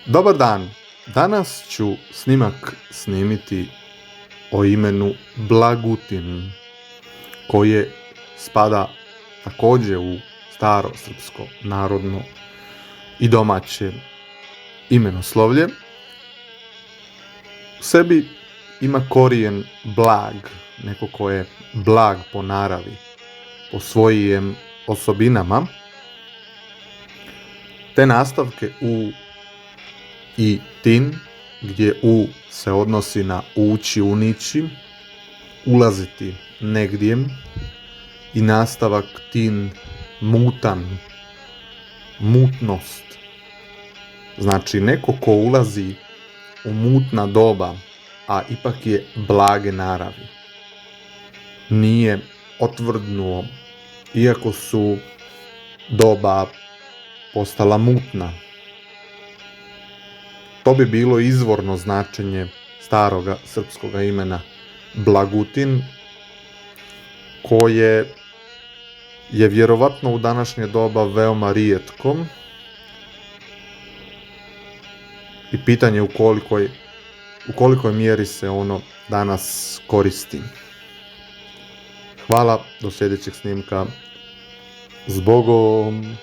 Dobar dan, danas ću snimak snimiti o imenu Blagutin, koje spada također u staro srpsko narodno i domaće imenoslovlje. U sebi ima korijen blag, neko ko je blag po naravi, po svojim osobinama. Te nastavke u i tin, gdje u se odnosi na ući, unići, ulaziti negdje, i nastavak tin, mutan, mutnost. Znači neko ko ulazi u mutna doba, a ipak je blage naravi. Nije otvrdnuo, iako su doba postala mutna. To bi bilo izvorno značenje staroga srpskoga imena Blagutin, koje je vjerovatno u današnje doba veoma rijetko i pitanje u kolikoj mjeri se ono danas koristi. Hvala, do sljedećeg snimka. Zbogom!